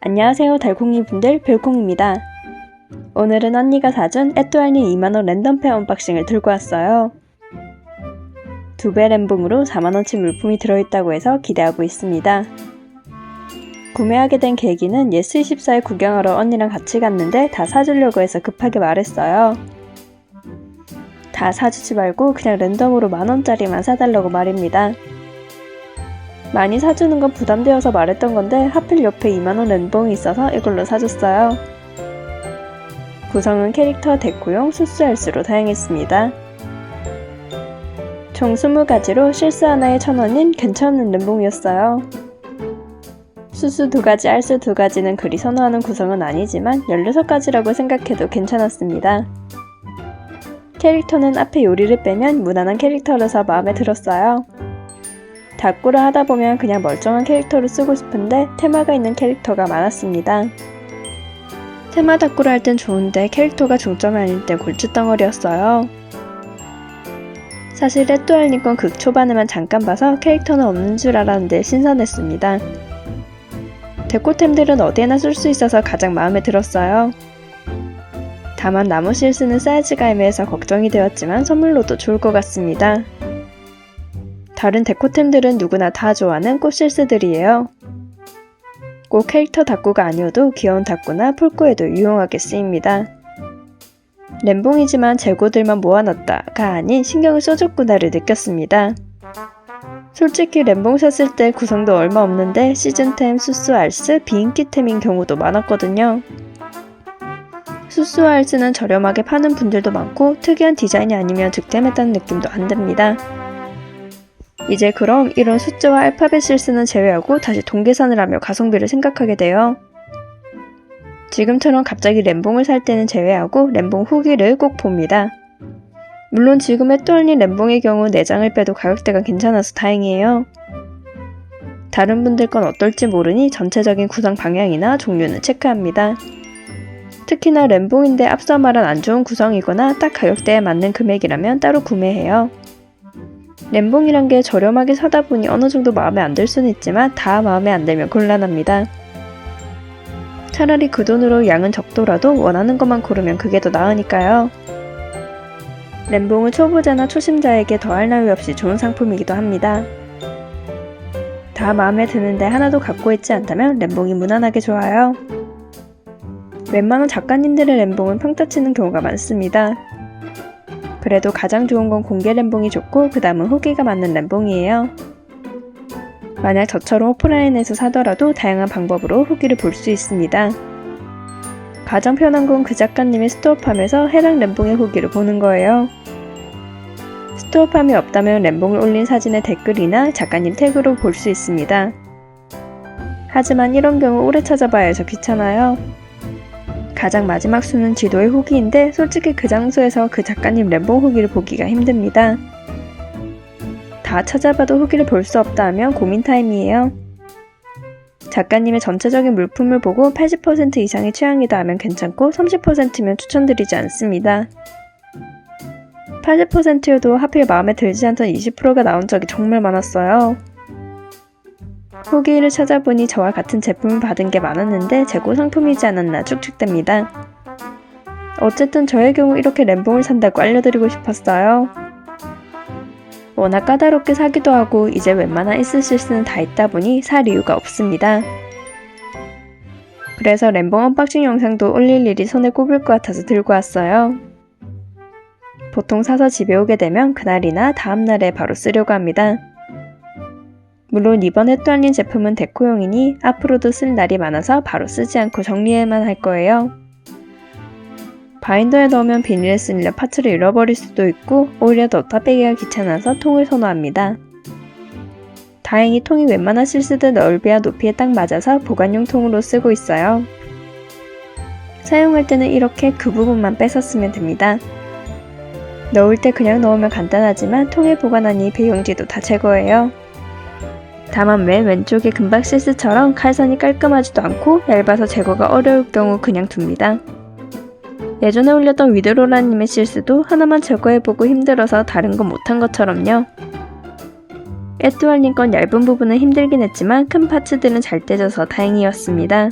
안녕하세요 달콩이 분들, 별콩입니다. 오늘은 언니가 사준 에뚜알린 2만원 랜덤팩 언박싱을 들고 왔어요. 2배 램봉으로 4만원치 물품이 들어있다고 해서 기대하고 있습니다. 구매하게 된 계기는 예스24에 구경하러 언니랑 같이 갔는데 다 사주려고 해서 급하게 말했어요. 다 사주지 말고 그냥 랜덤으로 만원짜리만 사달라고 말입니다. 많이 사주는 건 부담되어서 말했던 건데 하필 옆에 2만원 랜봉이 있어서 이걸로 사줬어요. 구성은 캐릭터, 데코용, 수수알스로 다양했습니다. 총 20가지로 실수 하나에 1,000원인 괜찮은 랜봉이었어요. 수수 2가지, 알스 2가지는 그리 선호하는 구성은 아니지만 16가지라고 생각해도 괜찮았습니다. 캐릭터는 앞에 요리를 빼면 무난한 캐릭터라서 마음에 들었어요. 다꾸를 하다보면 그냥 멀쩡한 캐릭터를 쓰고 싶은데 테마가 있는 캐릭터가 많았습니다. 테마 다꾸를 할 땐 좋은데 캐릭터가 중점이 아닐 땐 골칫덩어리였어요. 사실 에뚜알린 건 극 초반에만 잠깐 봐서 캐릭터는 없는 줄 알았는데 신선했습니다. 데코템들은 어디에나 쓸 수 있어서 가장 마음에 들었어요. 다만 나무 실스는 사이즈가 애매해서 걱정이 되었지만 선물로도 좋을 것 같습니다. 다른 데코템들은 누구나 다 좋아하는 꽃 실스들이에요. 꼭 캐릭터 다꾸가 아니어도 귀여운 다꾸나 풀꾸에도 유용하게 쓰입니다. 램봉이지만 재고들만 모아놨다가 아닌 신경을 써줬구나를 느꼈습니다. 솔직히 램봉 샀을 때 구성도 얼마 없는데 시즌템, 수수, 알스, 비인기템인 경우도 많았거든요. 수수, 알스는 저렴하게 파는 분들도 많고 특이한 디자인이 아니면 득템했다는 느낌도 안 듭니다. 이제 그럼 이런 숫자와 알파벳 실수는 제외하고 다시 동계산을 하며 가성비를 생각하게 돼요. 지금처럼 갑자기 램봉을 살 때는 제외하고 램봉 후기를 꼭 봅니다. 물론 지금 에뚜알린 램봉의 경우 4장을 빼도 가격대가 괜찮아서 다행이에요. 다른 분들 건 어떨지 모르니 전체적인 구성 방향이나 종류는 체크합니다. 특히나 램봉인데 앞서 말한 안 좋은 구성이거나 딱 가격대에 맞는 금액이라면 따로 구매해요. 램봉이란 게 저렴하게 사다 보니 어느 정도 마음에 안 들 수는 있지만 다 마음에 안 들면 곤란합니다. 차라리 그 돈으로 양은 적더라도 원하는 것만 고르면 그게 더 나으니까요. 램봉은 초보자나 초심자에게 더할 나위 없이 좋은 상품이기도 합니다. 다 마음에 드는데 하나도 갖고 있지 않다면 램봉이 무난하게 좋아요. 웬만한 작가님들의 램봉은 평타 치는 경우가 많습니다. 그래도 가장 좋은 건 공개 램봉이 좋고 그 다음은 후기가 맞는 램봉이에요. 만약 저처럼 오프라인에서 사더라도 다양한 방법으로 후기를 볼 수 있습니다. 가장 편한 건 그 작가님의 스토어팜에서 해당 램봉의 후기를 보는 거예요. 스토어팜이 없다면 램봉을 올린 사진의 댓글이나 작가님 태그로 볼 수 있습니다. 하지만 이런 경우 오래 찾아봐야 해서 귀찮아요. 가장 마지막 수는 지도의 후기인데 솔직히 그 장소에서 그 작가님 램봉 후기를 보기가 힘듭니다. 다 찾아봐도 후기를 볼 수 없다 하면 고민 타임이에요. 작가님의 전체적인 물품을 보고 80% 이상의 취향이다 하면 괜찮고 30%면 추천드리지 않습니다. 80%여도 하필 마음에 들지 않던 20%가 나온 적이 정말 많았어요. 후기를 찾아보니 저와 같은 제품을 받은 게 많았는데 재고 상품이지 않았나 축축됩니다. 어쨌든 저의 경우 이렇게 램봉을 산다고 알려드리고 싶었어요. 워낙 까다롭게 사기도 하고 이제 웬만한 있으실수는 다 있다 보니 살 이유가 없습니다. 그래서 램봉 언박싱 영상도 올릴 일이 손에 꼽을 것 같아서 들고 왔어요. 보통 사서 집에 오게 되면 그날이나 다음날에 바로 쓰려고 합니다. 물론 이번 에뚜알린 제품은 데코용이니 앞으로도 쓸 날이 많아서 바로 쓰지 않고 정리해만 할 거예요. 바인더에 넣으면 비닐에 쓸려 파츠를 잃어버릴 수도 있고 오히려 넣다 빼기가 귀찮아서 통을 선호합니다. 다행히 통이 웬만한 실수들 넓이와 높이에 딱 맞아서 보관용 통으로 쓰고 있어요. 사용할 때는 이렇게 그 부분만 뺏어 쓰면 됩니다. 넣을 때 그냥 넣으면 간단하지만 통에 보관하니 배용지도 다 제거해요. 다만 맨 왼쪽에 금박 실스처럼 칼선이 깔끔하지도 않고 얇아서 제거가 어려울 경우 그냥 둡니다. 예전에 올렸던 위드로라님의 실수도 하나만 제거해보고 힘들어서 다른 건 못한 것처럼요. 에뚜알님 건 얇은 부분은 힘들긴 했지만 큰 파츠들은 잘 떼져서 다행이었습니다.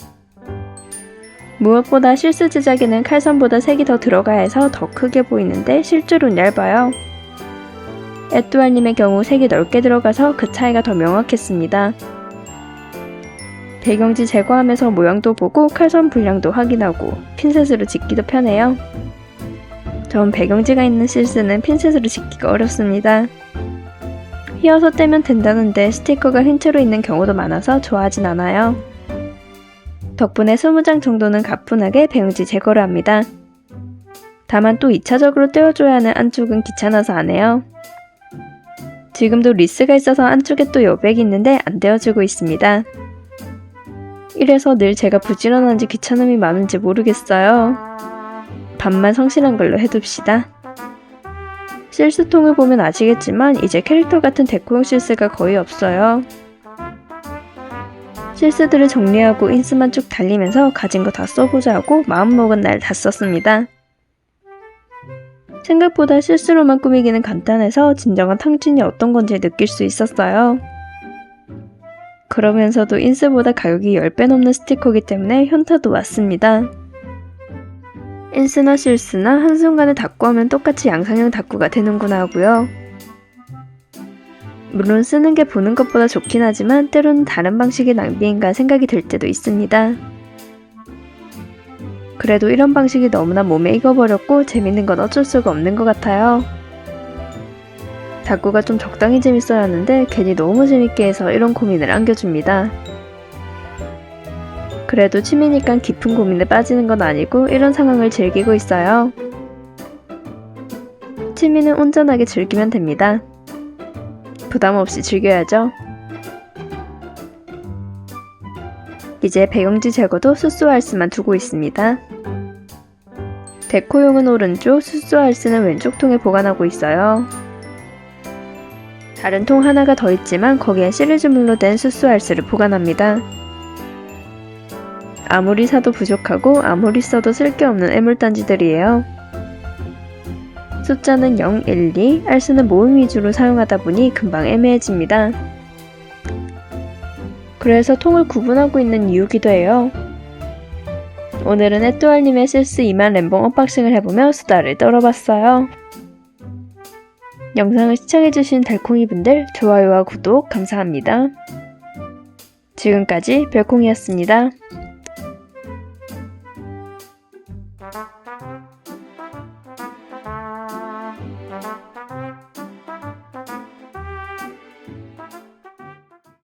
무엇보다 실스 제작에는 칼선보다 색이 더 들어가야 해서 더 크게 보이는데 실제로는 얇아요. 에뚜알님의 경우 색이 넓게 들어가서 그 차이가 더 명확했습니다. 배경지 제거하면서 모양도 보고 칼선 분량도 확인하고 핀셋으로 짓기도 편해요. 전 배경지가 있는 실스는 핀셋으로 짓기가 어렵습니다. 휘어서 떼면 된다는데 스티커가 흰 채로 있는 경우도 많아서 좋아하진 않아요. 덕분에 20장 정도는 가뿐하게 배경지 제거를 합니다. 다만 또 2차적으로 떼어줘야 하는 안쪽은 귀찮아서 안 해요. 지금도 리스가 있어서 안쪽에 또 여백이 있는데 안 떼어주고 있습니다. 이래서 늘 제가 부지런한지 귀찮음이 많은지 모르겠어요. 반만 성실한 걸로 해둡시다. 실스통을 보면 아시겠지만 이제 캐릭터 같은 데코용 실스가 거의 없어요. 실스들을 정리하고 인스만 쭉 달리면서 가진 거 다 써보자 하고 마음먹은 날 다 썼습니다. 생각보다 실수로만 꾸미기는 간단해서 진정한 탕진이 어떤 건지 느낄 수 있었어요. 그러면서도 인스보다 가격이 10배 넘는 스티커이기 때문에 현타도 왔습니다. 인스나 실스나 한순간에 닦고하면 똑같이 양상형 닦고가 되는구나 하고요. 물론 쓰는 게 보는 것보다 좋긴 하지만 때로는 다른 방식의 낭비인가 생각이 들 때도 있습니다. 그래도 이런 방식이 너무나 몸에 익어버렸고 재밌는 건 어쩔 수가 없는 것 같아요. 닦고가 좀 적당히 재밌어야 하는데 괜히 너무 재밌게 해서 이런 고민을 안겨줍니다. 그래도 취미니까 깊은 고민에 빠지는 건 아니고 이런 상황을 즐기고 있어요. 취미는 온전하게 즐기면 됩니다. 부담 없이 즐겨야죠. 이제 배경지 제거도 수스왈스만 두고 있습니다. 데코용은 오른쪽, 수스왈스는 왼쪽 통에 보관하고 있어요. 다른 통 하나가 더 있지만 거기엔 시리즈물로 된 수스왈스를 보관합니다. 아무리 사도 부족하고 아무리 써도 쓸데없는 애물단지들이에요. 숫자는 0, 1, 2, 알스는 모음 위주로 사용하다 보니 금방 애매해집니다. 그래서 통을 구분하고 있는 이유기도 해요. 오늘은 에뚜알님의 실스 2만 램봉 언박싱을 해보며 수다를 떨어봤어요. 영상을 시청해주신 달콩이분들 좋아요와 구독 감사합니다. 지금까지 별콩이었습니다.